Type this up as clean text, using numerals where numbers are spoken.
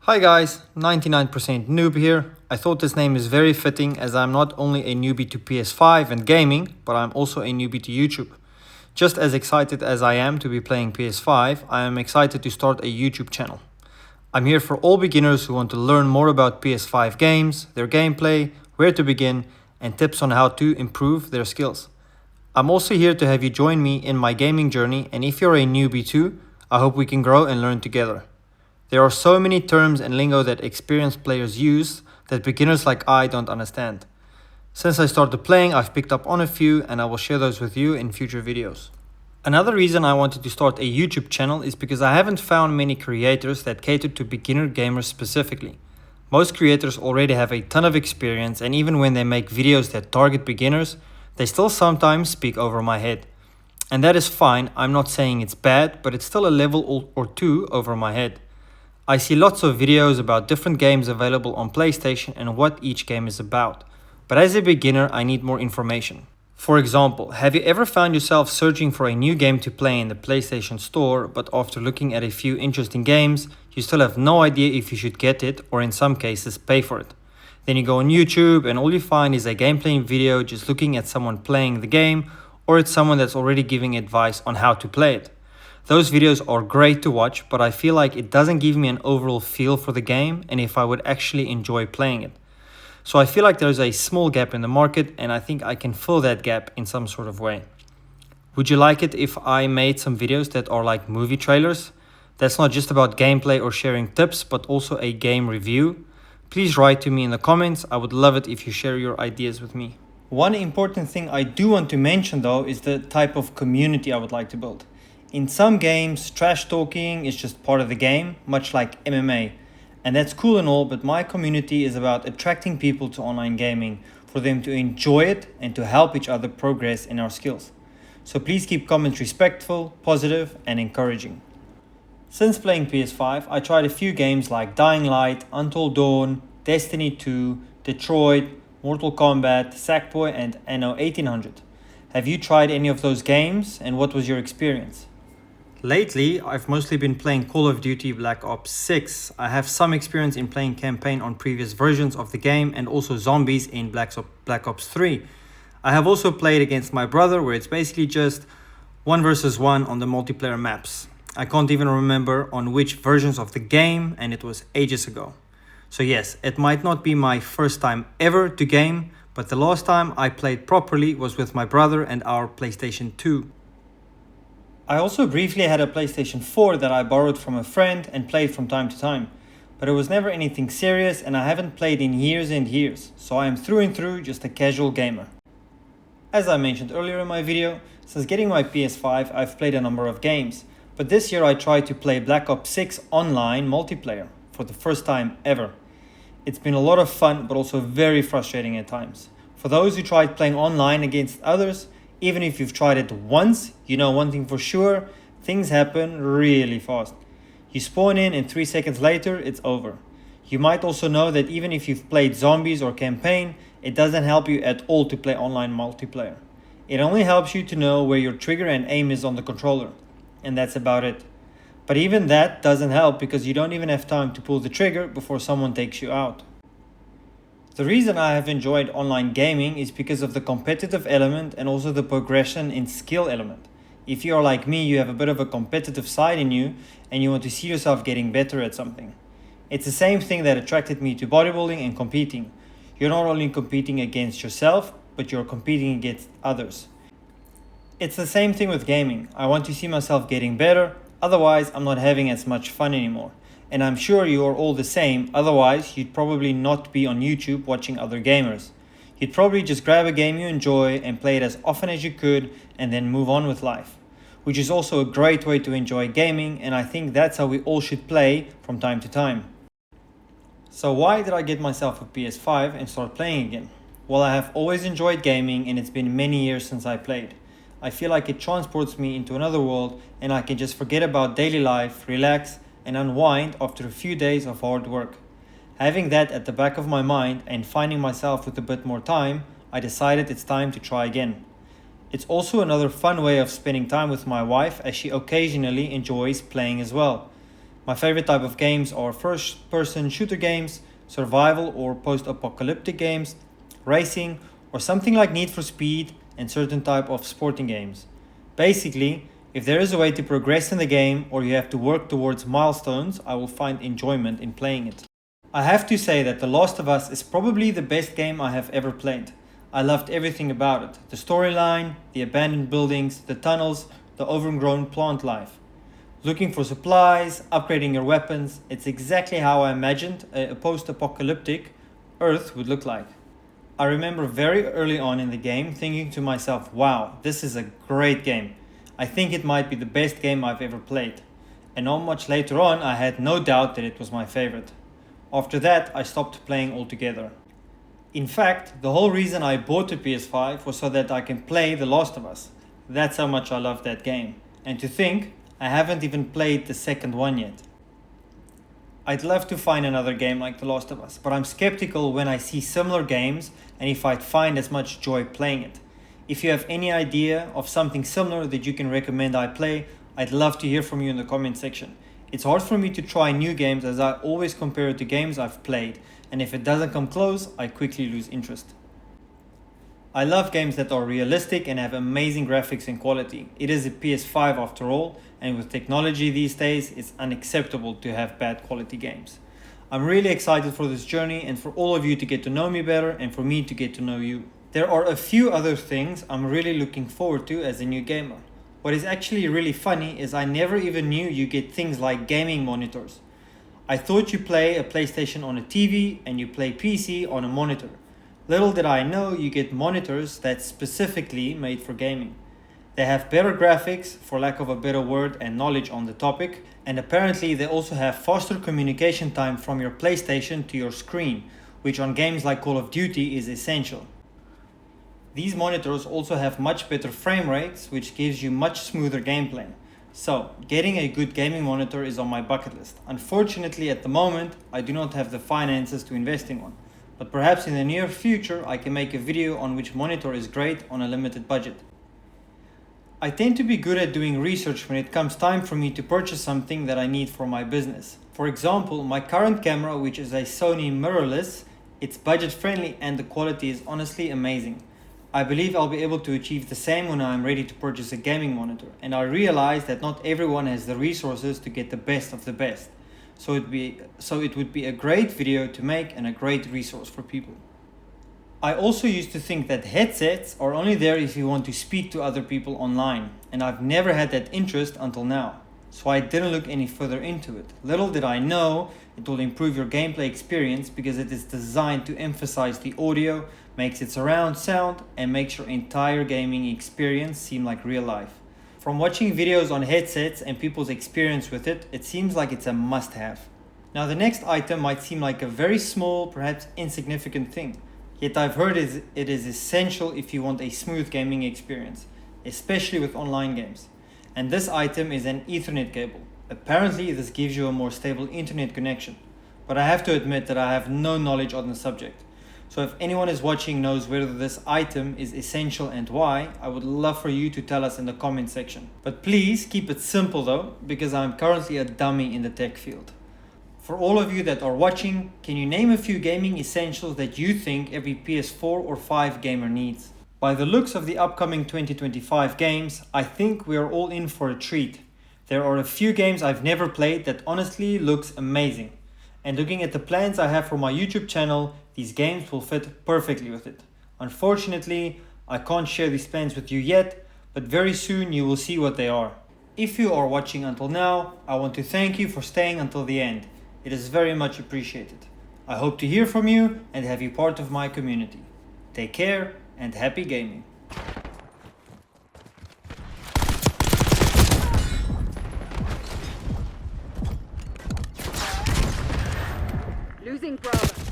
Hi guys, 99% noob here. I thought this name is very fitting as I'm not only a newbie to PS5 and gaming, but I'm also a newbie to YouTube. Just as excited as I am to be playing PS5, I am excited to start a YouTube channel. I'm here for all beginners who want to learn more about PS5 games, their gameplay, where to begin, and tips on how to improve their skills. I'm also here to have you join me in my gaming journey, and if you're a newbie too, I hope we can grow and learn together. There are so many terms and lingo that experienced players use that beginners like I don't understand. Since I started playing, I've picked up on a few and I will share those with you in future videos. Another reason I wanted to start a YouTube channel is because I haven't found many creators that cater to beginner gamers specifically. Most creators already have a ton of experience, and even when they make videos that target beginners, they still sometimes speak over my head. And that is fine, I'm not saying it's bad, but it's still a level or two over my head. I see lots of videos about different games available on PlayStation and what each game is about. But as a beginner, I need more information. For example, have you ever found yourself searching for a new game to play in the PlayStation Store, but after looking at a few interesting games, you still have no idea if you should get it or in some cases pay for it? Then you go on YouTube and all you find is a gameplay video just looking at someone playing the game, or it's someone that's already giving advice on how to play it. Those videos are great to watch, but I feel like it doesn't give me an overall feel for the game and if I would actually enjoy playing it. So I feel like there's a small gap in the market and I think I can fill that gap in some sort of way. Would you like it if I made some videos that are like movie trailers? That's not just about gameplay or sharing tips, but also a game review. Please write to me in the comments. I would love it if you share your ideas with me. One important thing I do want to mention though is the type of community I would like to build. In some games, trash talking is just part of the game, much like MMA. And that's cool and all, but my community is about attracting people to online gaming, for them to enjoy it and to help each other progress in our skills. So please keep comments respectful, positive and encouraging. Since playing PS5, I tried a few games like Dying Light, Until Dawn, Destiny 2, Detroit, Mortal Kombat, Sackboy and Anno 1800. Have you tried any of those games and what was your experience? Lately, I've mostly been playing Call of Duty Black Ops 6. I have some experience in playing campaign on previous versions of the game and also zombies in Black Ops 3. I have also played against my brother where it's basically just 1 versus 1 on the multiplayer maps. I can't even remember on which versions of the game and it was ages ago. So yes, it might not be my first time ever to game, but the last time I played properly was with my brother and our PlayStation 2. I also briefly had a PlayStation 4 that I borrowed from a friend and played from time to time, but it was never anything serious and I haven't played in years and years, so I am through and through just a casual gamer. As I mentioned earlier in my video, since getting my PS5 I've played a number of games, but this year I tried to play Black Ops 6 online multiplayer for the first time ever. It's been a lot of fun but also very frustrating at times. For those who tried playing online against others, even if you've tried it once, you know one thing for sure, things happen really fast. You spawn in and 3 seconds later, it's over. You might also know that even if you've played zombies or campaign, it doesn't help you at all to play online multiplayer. It only helps you to know where your trigger and aim is on the controller. And that's about it. But even that doesn't help because you don't even have time to pull the trigger before someone takes you out. The reason I have enjoyed online gaming is because of the competitive element and also the progression in skill element. If you are like me, you have a bit of a competitive side in you and you want to see yourself getting better at something. It's the same thing that attracted me to bodybuilding and competing. You're not only competing against yourself, but you're competing against others. It's the same thing with gaming. I want to see myself getting better, otherwise I'm not having as much fun anymore. And I'm sure you are all the same, otherwise you'd probably not be on YouTube watching other gamers. You'd probably just grab a game you enjoy and play it as often as you could and then move on with life. Which is also a great way to enjoy gaming, and I think that's how we all should play from time to time. So why did I get myself a PS5 and start playing again? Well, I have always enjoyed gaming and it's been many years since I played. I feel like it transports me into another world and I can just forget about daily life, relax and unwind after a few days of hard work. Having that at the back of my mind and finding myself with a bit more time, I decided it's time to try again. It's also another fun way of spending time with my wife as she occasionally enjoys playing as well. My favorite type of games are first-person shooter games, survival or post-apocalyptic games, racing, or something like Need for Speed and certain type of sporting games. Basically, if there is a way to progress in the game or you have to work towards milestones, I will find enjoyment in playing it. I have to say that The Last of Us is probably the best game I have ever played. I loved everything about it. The storyline, the abandoned buildings, the tunnels, the overgrown plant life. Looking for supplies, upgrading your weapons, it's exactly how I imagined a post-apocalyptic Earth would look like. I remember very early on in the game thinking to myself, wow, this is a great game. I think it might be the best game I've ever played. And not much later on, I had no doubt that it was my favorite. After that, I stopped playing altogether. In fact, the whole reason I bought the PS5 was so that I can play The Last of Us. That's how much I love that game. And to think, I haven't even played the second one yet. I'd love to find another game like The Last of Us, but I'm skeptical when I see similar games and if I'd find as much joy playing it. If you have any idea of something similar that you can recommend I play, I'd love to hear from you in the comment section. It's hard for me to try new games as I always compare it to games I've played, and if it doesn't come close, I quickly lose interest. I love games that are realistic and have amazing graphics and quality. It is a PS5 after all, and with technology these days, it's unacceptable to have bad quality games. I'm really excited for this journey and for all of you to get to know me better and for me to get to know you. There are a few other things I'm really looking forward to as a new gamer. What is actually really funny is I never even knew you get things like gaming monitors. I thought you play a PlayStation on a TV and you play PC on a monitor. Little did I know you get monitors that's specifically made for gaming. They have better graphics, for lack of a better word, and knowledge on the topic, and apparently they also have faster communication time from your PlayStation to your screen, which on games like Call of Duty is essential. These monitors also have much better frame rates, which gives you much smoother gameplay. So, getting a good gaming monitor is on my bucket list. Unfortunately, at the moment, I do not have the finances to invest in one. But perhaps in the near future, I can make a video on which monitor is great on a limited budget. I tend to be good at doing research when it comes time for me to purchase something that I need for my business. For example, my current camera, which is a Sony mirrorless, it's budget friendly and the quality is honestly amazing. I believe I'll be able to achieve the same when I'm ready to purchase a gaming monitor, and I realize that not everyone has the resources to get the best of the best. So it would be a great video to make and a great resource for people. I also used to think that headsets are only there if you want to speak to other people online, and I've never had that interest until now. So I didn't look any further into it. Little did I know it will improve your gameplay experience because it is designed to emphasize the audio, makes it surround sound, and makes your entire gaming experience seem like real life. From watching videos on headsets and people's experience with it, it seems like it's a must-have. Now the next item might seem like a very small, perhaps insignificant thing, yet I've heard it is essential if you want a smooth gaming experience, especially with online games. And this item is an Ethernet cable. Apparently this gives you a more stable internet connection, but I have to admit that I have no knowledge on the subject. So if anyone is watching knows whether this item is essential and why, I would love for you to tell us in the comment section. But please keep it simple though, because I'm currently a dummy in the tech field. For all of you that are watching, can you name a few gaming essentials that you think every PS4 or 5 gamer needs? By the looks of the upcoming 2025 games, I think we are all in for a treat. There are a few games I've never played that honestly looks amazing. And looking at the plans I have for my YouTube channel, these games will fit perfectly with it. Unfortunately, I can't share these plans with you yet, but very soon you will see what they are. If you are watching until now, I want to thank you for staying until the end. It is very much appreciated. I hope to hear from you and have you part of my community. Take care and happy gaming. Losing Bravo.